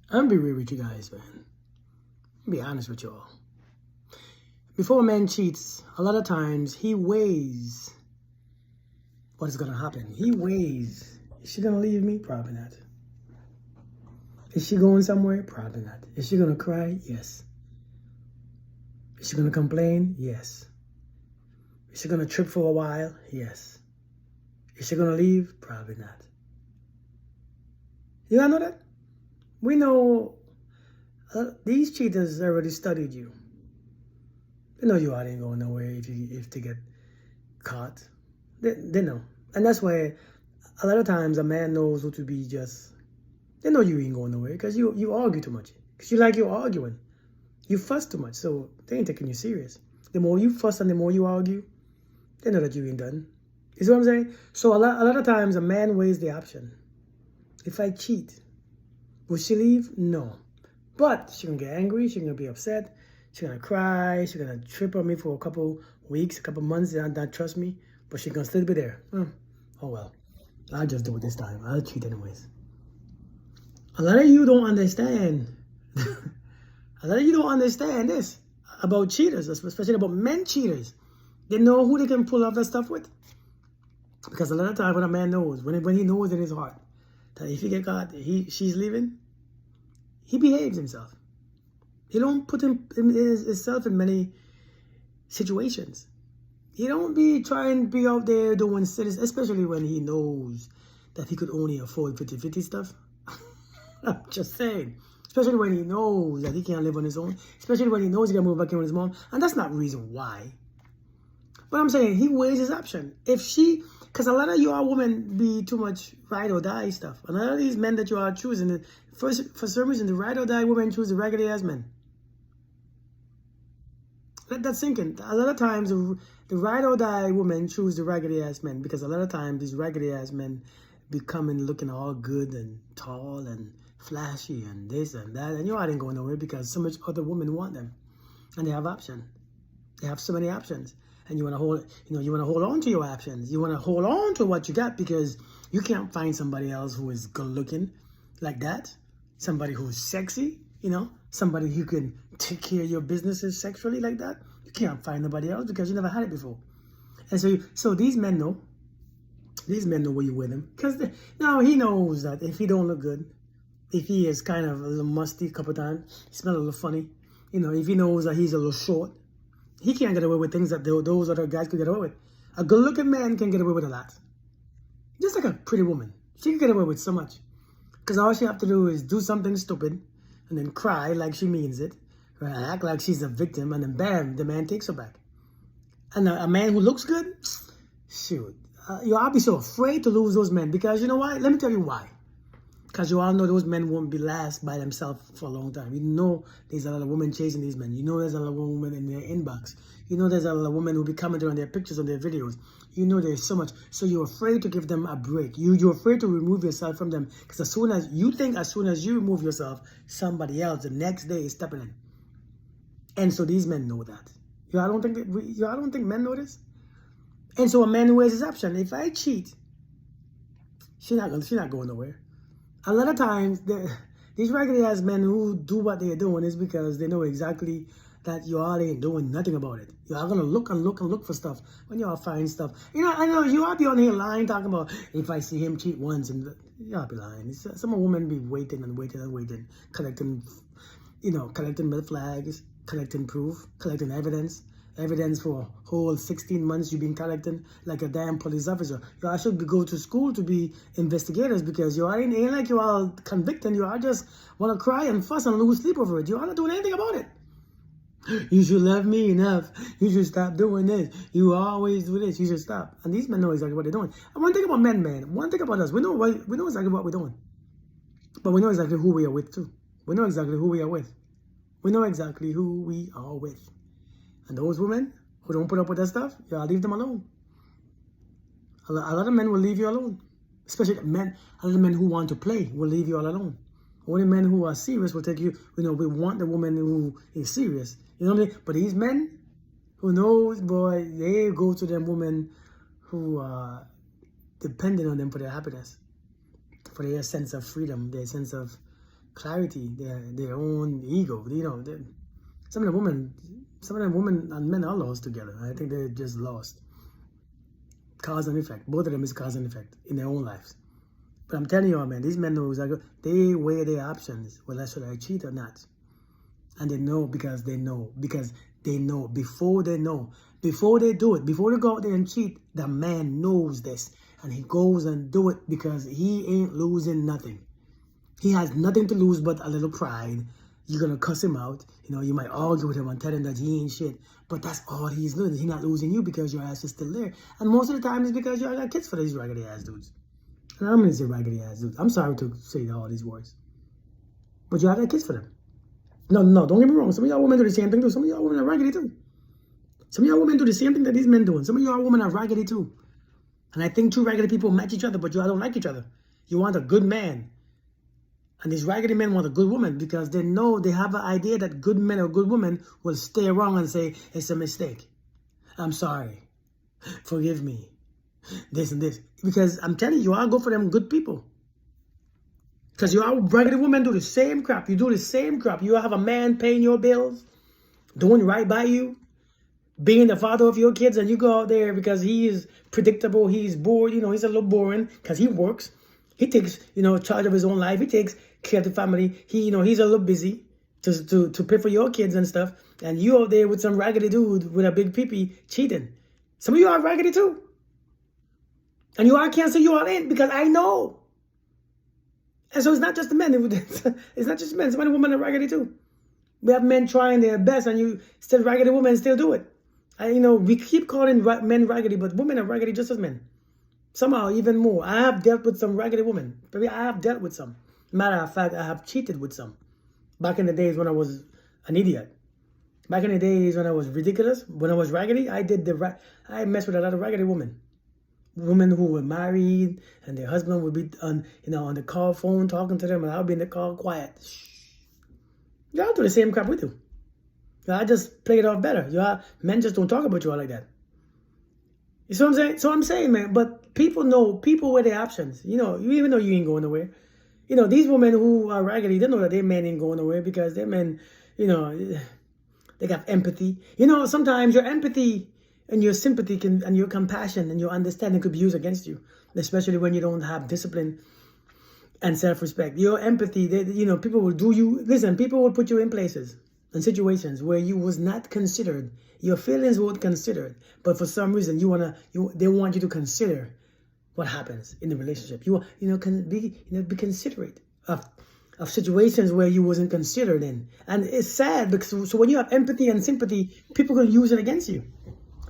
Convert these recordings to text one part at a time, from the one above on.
I'm gonna be real with you guys, man. Be honest with y'all. Before a man cheats, a lot of times he weighs what is gonna happen. He weighs, is she gonna leave me? Probably not. Is she going somewhere? Probably not. Is she gonna cry? Yes. Is she gonna complain? Yes. Is she gonna trip for a while? Yes. Is she gonna leave? Probably not. You gotta know that? We know these cheaters already studied you. They know you ain't going nowhere if they get caught. They know. And that's why a lot of times a man knows who to be just. They know you ain't going nowhere because you argue too much. Because you like you're arguing. You fuss too much, so they ain't taking you serious. The more you fuss and the more you argue, they know that you ain't done. You see what I'm saying? So a lot of times a man weighs the option. If I cheat, will she leave? No. But she's going to get angry. She's going to be upset. She's going to cry. She's going to trip on me for a couple weeks, a couple months, and not trust me. But she's going to still be there. Oh well. I'll just do it this time. I'll cheat anyways. A lot of you don't understand. A lot of you don't understand this about cheaters, especially about men cheaters. They know who they can pull off that stuff with. Because a lot of times when a man knows, when he knows in his heart that if he get caught, she's leaving, he behaves himself. He don't put himself in many situations. He don't be trying to be out there doing silly, especially when he knows that he could only afford 50-50 stuff. I'm just saying. Especially when he knows that he can't live on his own. Especially when he knows he can move back in with his mom. And that's not the reason why. But I'm saying he weighs his option. If she, because a lot of you all women be too much ride or die stuff. And a lot of these men that you are choosing, for some reason, the ride or die women choose the raggedy ass men. Let that sink in. A lot of times, the ride or die women choose the raggedy ass men because a lot of times these raggedy ass men be coming looking all good and tall and flashy and this and that, and you ain't going nowhere because so much other women want them, and they have options. They have so many options, and you want to hold, you want to hold on to your options. You want to hold on to what you got because you can't find somebody else who is good looking like that, somebody who's sexy, somebody who can take care of your businesses sexually like that. You can't find nobody else because you never had it before. And so these men know. These men know where you're with him because now he knows that if he don't look good, if he is kind of a little musty a couple times, he smells a little funny, if he knows that he's a little short, he can't get away with things that those other guys could get away with. A good-looking man can get away with a lot. Just like a pretty woman. She can get away with so much. Because all she have to do is do something stupid and then cry like she means it, or act like she's a victim, and then bam, the man takes her back. And a man who looks good, shoot. I'll be so afraid to lose those men because you know why? Let me tell you why. Because you all know those men won't be last by themselves for a long time. You know there's a lot of women chasing these men. You know there's a lot of women in their inbox. You know there's a lot of women who be commenting on their pictures, on their videos. You know there's so much. So you're afraid to give them a break. You're afraid to remove yourself from them. Because as soon as you remove yourself, somebody else the next day is stepping in. And so these men know that. I don't think men know this. And so a man weighs his option. If I cheat, she's not going nowhere. A lot of times, these raggedy ass men who do what they're doing is because they know exactly that you all ain't doing nothing about it. You are gonna look and look and look for stuff when you all find stuff. I know you all be on here lying, talking about if I see him cheat once, and you all be lying. Some women be waiting and waiting and waiting, collecting red flags, collecting proof, collecting evidence for a whole 16 months you've been collecting like a damn police officer. You all should go to school to be investigators because you all ain't like you all convicting. You all just want to cry and fuss and lose sleep over it. You all not doing anything about it. You should love me enough. You should stop doing this. You always do this. You should stop. And these men know exactly what they're doing. And one thing about men, man. One thing about us. We know exactly what we're doing. But we know exactly who we are with too. We know exactly who we are with. We know exactly who we are with. And those women who don't put up with that stuff, you leave them alone. A lot of men will leave you alone. Especially men, a lot of men who want to play will leave you all alone. Only men who are serious will take you, we want the woman who is serious. You know what I mean? But these men who knows, boy, they go to them women who are dependent on them for their happiness, for their sense of freedom, their sense of clarity, their own ego. You know, some of the women and men are lost together. I think they're just lost. Cause and effect. Both of them is cause and effect in their own lives. But I'm telling you, man, these men know exactly. They weigh their options. Well, should I cheat or not? And they know because they know. Because they know. Before they know. Before they do it. Before they go out there and cheat, the man knows this. And he goes and do it because he ain't losing nothing. He has nothing to lose but a little pride. You're going to cuss him out. You know, you might argue with him and tell him that he ain't shit. But that's all he's doing. He's not losing you because your ass is still there. And most of the time it's because you got kids for these raggedy ass dudes. And I'm going to say raggedy ass dudes. I'm sorry to say all these words. But you got kids for them. No, don't get me wrong. Some of y'all women do the same thing too. Some of y'all women are raggedy too. Some of y'all women do the same thing that these men doing. Some of y'all women are raggedy too. And I think two raggedy people match each other, but y'all don't like each other. You want a good man. And these raggedy men want a good woman because they know, they have an idea that good men or good women will stay around and say, it's a mistake. I'm sorry. Forgive me. This and this. Because I'm telling you, I'll go for them good people. Because you all raggedy women do the same crap. You do the same crap. You have a man paying your bills, doing right by you, being the father of your kids, and you go out there because he is predictable, he's bored, you know, he's a little boring because he works. He takes, you know, charge of his own life. He takes care of the family. He's a little busy to pay for your kids and stuff. And you out there with some raggedy dude with a big peepee cheating. Some of you are raggedy too. And I can't say you all ain't because I know. And so it's not just the men. It's not just men. Some of the women are raggedy too. We have men trying their best and you still raggedy women still do it. You know, we keep calling men raggedy, but women are raggedy just as men. Somehow, even more. I have dealt with some raggedy women. I have dealt with some. Matter of fact, I have cheated with some. Back in the days when I was an idiot. Back in the days when I was ridiculous, when I was raggedy, I messed with a lot of raggedy women. Women who were married and their husband would be on the call phone talking to them, and I would be in the car quiet. Shh. Y'all do the same crap we do. I just play it off better. Y'all men just don't talk about you all like that. You see what I'm saying? So I'm saying, man, but people weigh their options. You know, even though you ain't going nowhere. You know, these women who are raggedy, they know that their men ain't going nowhere because their men, you know, they got empathy. You know, sometimes your empathy and your sympathy and your compassion and your understanding could be used against you, especially when you don't have discipline and self-respect. Your empathy, people will people will put you in places and situations where you was not considered. Your feelings weren't considered, but for some reason they want you to consider what happens in the relationship. Be considerate of situations where you wasn't considered in. And it's sad because so when you have empathy and sympathy, people can use it against you.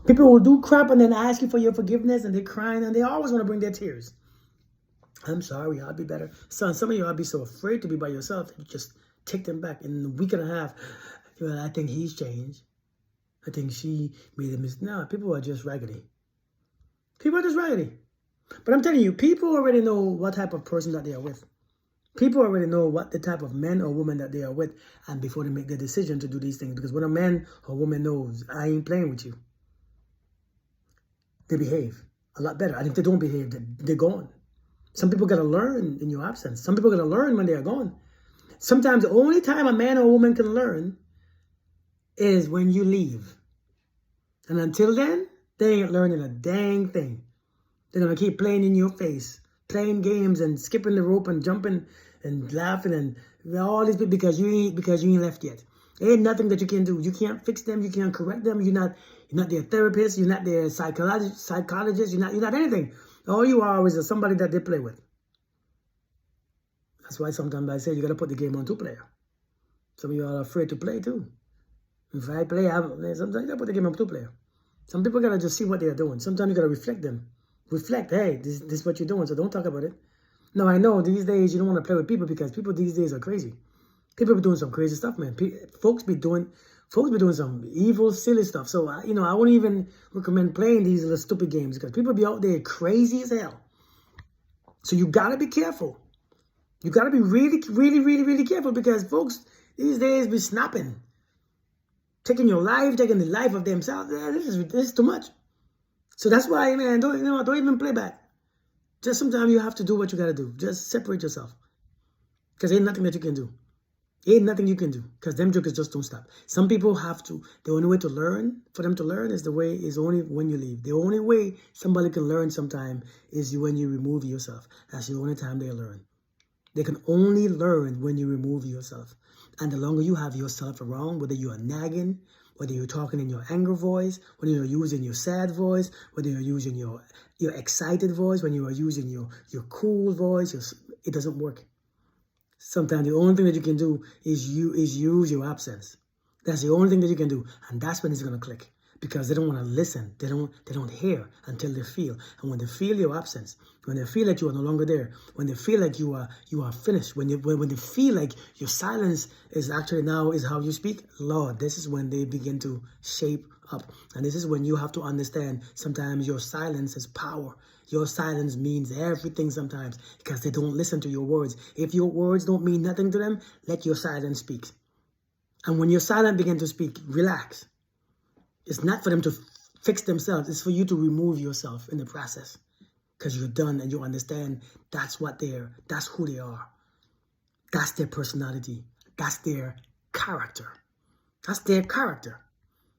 People will do crap and then ask you for your forgiveness and they're crying and they always want to bring their tears. I'm sorry, I'll be better. Son, some of you, I'll be so afraid to be by yourself that you just take them back. In a week and a half, I think he's changed. I think she made a mistake. No, people are just raggedy. People are just raggedy. But I'm telling you, people already know what type of person that they are with. People already know what the type of man or woman that they are with and before they make the decision to do these things. Because when a man or woman knows, I ain't playing with you, they behave a lot better. And if they don't behave, they're gone. Some people got to learn in your absence. Some people got to learn when they are gone. Sometimes the only time a man or woman can learn is when you leave. And until then, they ain't learning a dang thing. They're going to keep playing in your face, playing games and skipping the rope and jumping and laughing and all this because you ain't left yet. There ain't nothing that you can do. You can't fix them. You can't correct them. You're not their therapist. You're not their psychologist. You're not anything. All you are is somebody that they play with. That's why sometimes I say you got to put the game on 2-player. Some of you are afraid to play too. If I play, sometimes you got to put the game on 2-player. Some people got to just see what they're doing. Sometimes you got to reflect them. Reflect, hey, this is what you're doing, so don't talk about it. Now, I know these days you don't want to play with people because people these days are crazy. People be doing some crazy stuff, man. Folks be doing some evil, silly stuff. So, I wouldn't even recommend playing these little stupid games because people be out there crazy as hell. So you got to be careful. You got to be really, really, really, really careful because folks these days be snapping. Taking your life, taking the life of themselves. This is too much. So that's why, man, don't even play back. Just sometimes you have to do what you got to do. Just separate yourself. Because ain't nothing that you can do. Ain't nothing you can do, because them jokers just don't stop. Some people have to. The only way to learn, for them to learn, is only when you leave. The only way somebody can learn sometime is when you remove yourself. That's the only time they learn. They can only learn when you remove yourself. And the longer you have yourself around, whether you are nagging, whether you're talking in your anger voice, whether you're using your sad voice, whether you're using your excited voice, when you are using your cool voice, it doesn't work. Sometimes the only thing that you can do is use your absence. That's the only thing that you can do, and that's when it's gonna click. Because they don't want to listen, they don't hear until they feel. And when they feel your absence, when they feel like you are no longer there, when they feel like you are finished, when they feel like your silence is actually now is how you speak, Lord, this is when they begin to shape up. And this is when you have to understand sometimes your silence is power. Your silence means everything sometimes, because they don't listen to your words. If your words don't mean nothing to them, let your silence speak. And when your silence begins to speak, relax. It's not for them to fix themselves. It's for you to remove yourself in the process, because you're done and you understand that's who they are. That's their personality. That's their character. That's their character.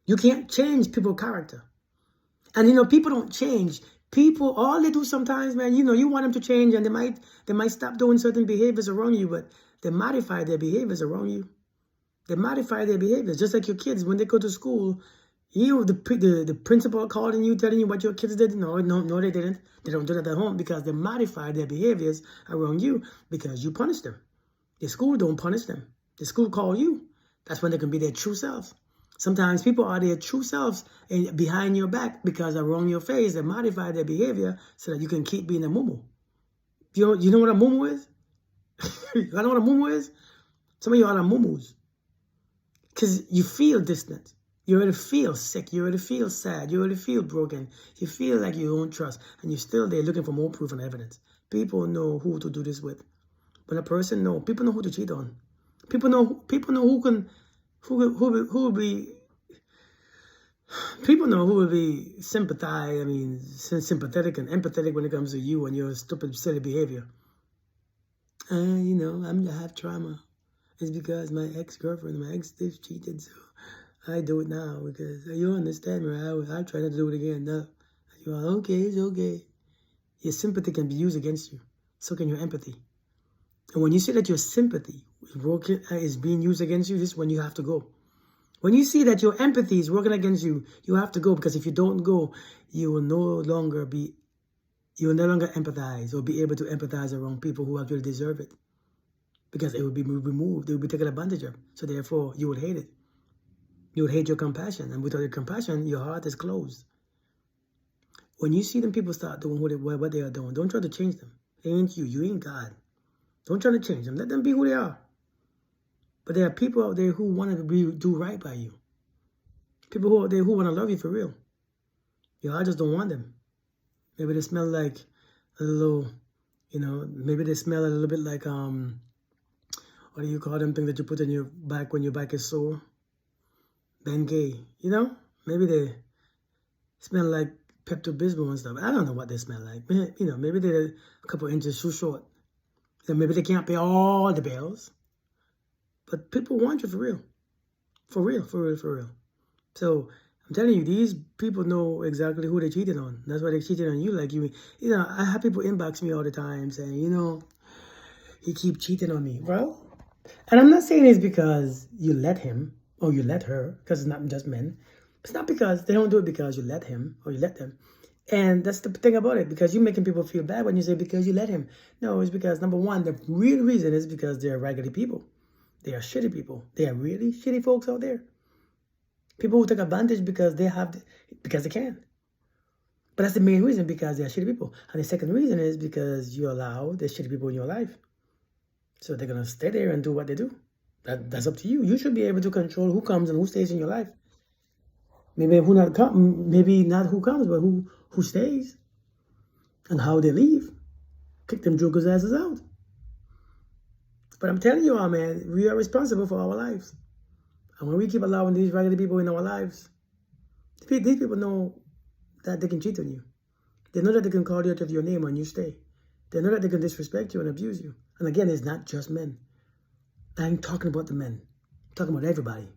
You can't change people's character. And, people don't change. People, all they do sometimes, man, you want them to change, and they might stop doing certain behaviors around you, but they modify their behaviors around you. They modify their behaviors, just like your kids. When they go to school, the principal calling you, telling you what your kids did. No, they didn't. They don't do that at home, because they modify their behaviors around you because you punish them. The school don't punish them. The school call you. That's when they can be their true selves. Sometimes people are their true selves behind your back, because around your face they modify their behavior so that you can keep being a mumu. You know what a mumu is? You know what a mumu is? Some of you are mumus. Because you feel distant. You already feel sick. You already feel sad. You already feel broken. You feel like you don't trust. And you're still there looking for more proof and evidence. People know who to do this with. But a person knows. People know who to cheat on. People know who will be. People know who will be sympathetic and empathetic when it comes to you and your stupid, silly behavior. I have trauma. It's because my ex-girlfriend, my ex-stiff cheated, so I do it now because you understand me. I try not to do it again. No, you are okay. It's okay. Your sympathy can be used against you. So can your empathy. And when you see that your sympathy is being used against you, this is when you have to go. When you see that your empathy is working against you, you have to go, because if you don't go, you will no longer empathize or be able to empathize around people who actually deserve it, because it will be removed. It will be taken advantage of. So therefore, you would hate it. You would hate your compassion. And without your compassion, your heart is closed. When you see them people start doing what they are doing, don't try to change them. They ain't you. You ain't God. Don't try to change them. Let them be who they are. But there are people out there who want to do right by you. People who out there who want to love you for real. I just don't want them. Maybe they smell like a little, maybe they smell a little bit like, what do you call them things that you put in your back when your back is sore? Bengay, maybe they smell like Pepto-Bismol and stuff. I don't know what they smell like. Maybe they're a couple inches too short. Maybe they can't pay all the bills. But people want you for real. For real, for real, for real. So I'm telling you, these people know exactly who they cheated on. That's why they cheated on you. Like I have people inbox me all the time saying, he keep cheating on me. Well, and I'm not saying it's because you let him or you let her, because it's not just men. It's not because they don't do it because you let him or you let them. And that's the thing about it, because you're making people feel bad when you say because you let him. No, it's because, number one, the real reason is because they're raggedy people. They are shitty people. They are really shitty folks out there. People who take advantage because they can. But that's the main reason, because they are shitty people. And the second reason is because you allow the shitty people in your life. So they're going to stay there and do what they do. That's up to you. You should be able to control who comes and who stays in your life. Maybe not who comes, but who stays. And how they leave. Kick them jokers' asses out. But I'm telling you all, man, we are responsible for our lives. And when we keep allowing these raggedy people in our lives, these people know that they can cheat on you. They know that they can call you out of your name and you stay. They know that they can disrespect you and abuse you. And again, it's not just men. I ain't talking about the men. I'm talking about everybody.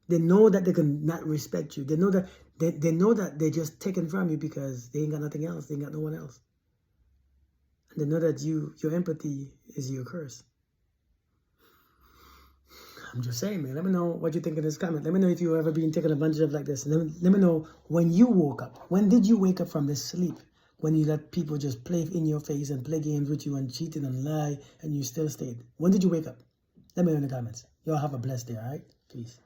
They know that they can not respect you. They know that they know that they're just taken from you because they ain't got nothing else. They ain't got no one else. And they know that your empathy is your curse. I'm just saying, man. Let me know what you think in this comment. Let me know if you've ever been taken advantage of like this. Let me know when you woke up. When did you wake up from this sleep? When you let people just play in your face and play games with you and cheating and lie and you still stayed. When did you wake up? Let me know in the comments. Y'all have a blessed day, all right? Peace.